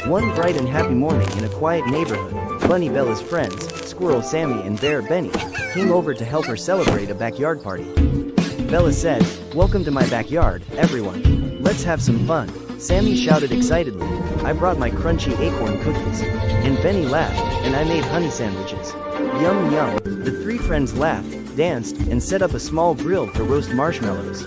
One bright and happy morning in a quiet neighborhood, Bunny Bella's friends, Squirrel Sammy and Bear Benny, came over to help her celebrate a backyard party. Bella said, "Welcome to my backyard, everyone. Let's have some fun." Sammy shouted excitedly, "I brought my crunchy acorn cookies." And Benny laughed, "And I made honey sandwiches." Yum yum. The three friends laughed, danced, and set up a small grill to roast marshmallows.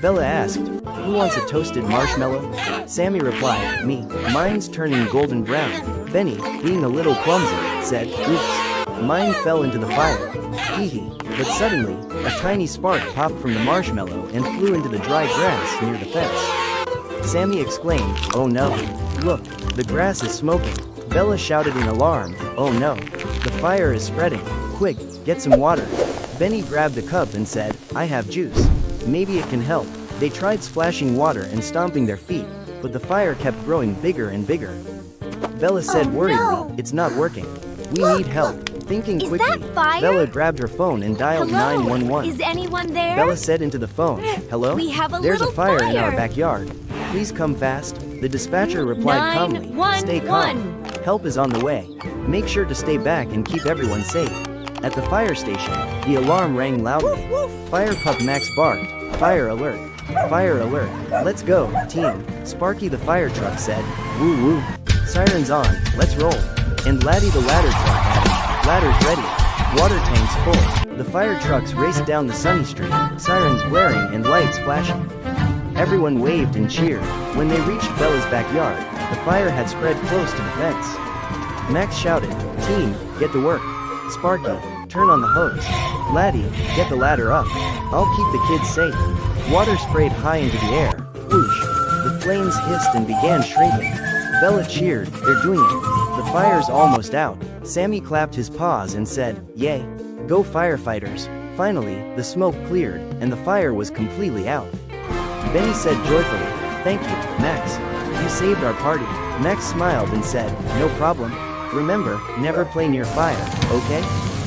Bella asked, "Who wants a toasted marshmallow?" Sammy replied, "Me. Mine's turning golden brown." Benny, being a little clumsy, said, "Oops. Mine fell into the fire. Hee hee." But suddenly, a tiny spark popped from the marshmallow and flew into the dry grass near the fence. Sammy exclaimed, "Oh no. Look, the grass is smoking." Bella shouted in alarm, "Oh no. The fire is spreading. Quick, get some water." Benny grabbed a cup and said, "I have juice. Maybe it can help." They tried splashing water and stomping their feet, but the fire kept growing bigger and bigger. Bella said worriedly, "It's not working. We need help." Thinking Is quickly, that fire? Bella grabbed her phone and dialed Hello? 911. Is anyone there? Bella said into the phone, "Hello? We have a There's little a fire in our fire." backyard. Please come fast." The dispatcher replied calmly, "Stay calm. Help is on the way. Make sure to stay back and keep everyone safe." At the fire station, the alarm rang loudly. Fire pup Max barked, "Fire alert! Fire alert! Let's go, team." Sparky the fire truck said, "Woo woo. Sirens on, let's roll." And Laddie the ladder truck added, "Ladder's ready. Water tanks full." The fire trucks raced down the sunny street, sirens blaring and lights flashing. Everyone waved and cheered. When they reached Bella's backyard, the fire had spread close to the fence. Max shouted, "Team, get to work. Sparky, turn on the hose. Laddie, get the ladder up. I'll keep the kids safe." Water sprayed high into the air. Whoosh! The flames hissed and began shrinking. Bella cheered, "They're doing it. The fire's almost out." Sammy clapped his paws and said, "Yay! Go firefighters." Finally, the smoke cleared, and the fire was completely out. Benny said joyfully, "Thank you, Max. You saved our party." Max smiled and said, "No problem. Remember, never play near fire, okay?"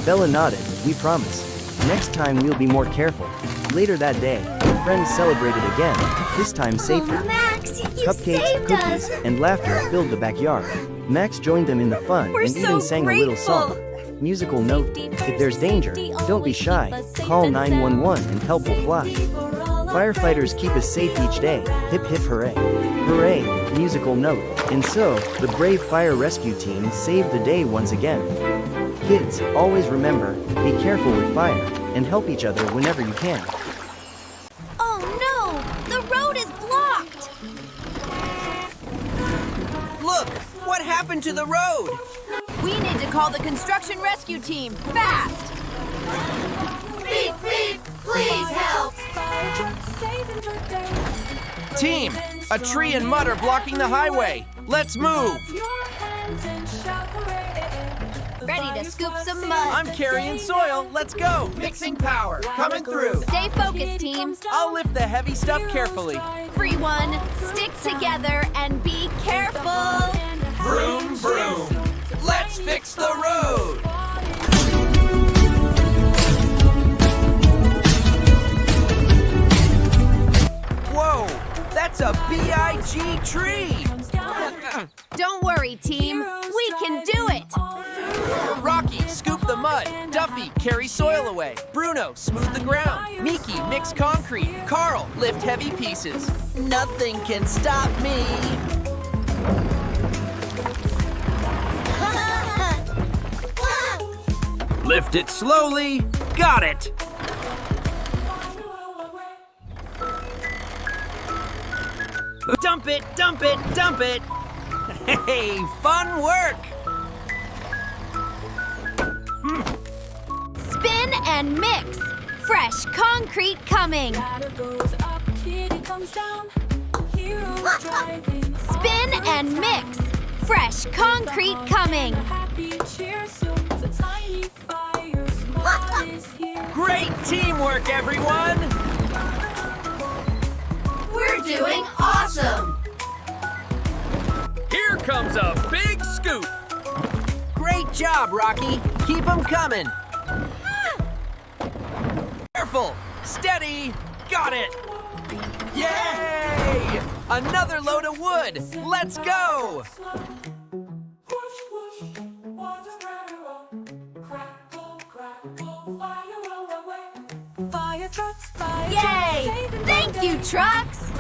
Bella nodded, "We promise. Next time we'll be more careful." Later that day, the friends celebrated again, this time safely. Max, you Cupcakes, saved cookies, us. and laughter filled the backyard. Max joined them in the fun We're and so even sang a little grateful. song. Musical note, if there's danger, don't be shy. Call 911 and help will fly. Firefighters keep us safe each day. Hip hip hooray. Hooray, musical note. And so, the brave fire rescue team saved the day once again. Kids, always remember, be careful with fire, and help each other whenever you can. Oh no! The road is blocked! Look! What happened to the road? We need to call the construction rescue team, fast! Beep, beep, please help! Team, a tree and mud are blocking the highway. Let's move. Ready to scoop some mud. I'm carrying soil. Let's go. Mixing power, coming through. Stay focused, team. I'll lift the heavy stuff carefully. Everyone, stick together and be careful. Vroom, vroom. Let's fix the road. Whoa, that's a big tree. Don't worry, team. We can do it. Rocky, scoop the mud. Duffy, carry soil away. Bruno, smooth the ground. Miki, mix concrete. Carl, lift heavy pieces. Nothing can stop me. Lift it slowly. Got it. Dump it, dump it, dump it. Hey, fun work. Spin and mix. Fresh concrete coming. Spin and mix. Fresh concrete coming. Great teamwork, everyone. We're doing awesome! Here comes a big scoop. Great job, Rocky. Keep them coming. Careful. Steady. Got it. Yay! Another load of wood! Let's go! Yay! Thank you, trucks!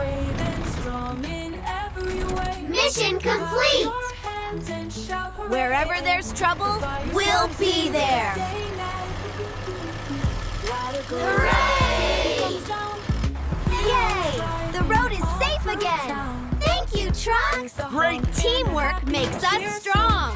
Mission complete! Wherever there's trouble, we'll be there! Hooray! Yay! The road is safe again! Thank you, trucks! Great Teamwork makes us strong!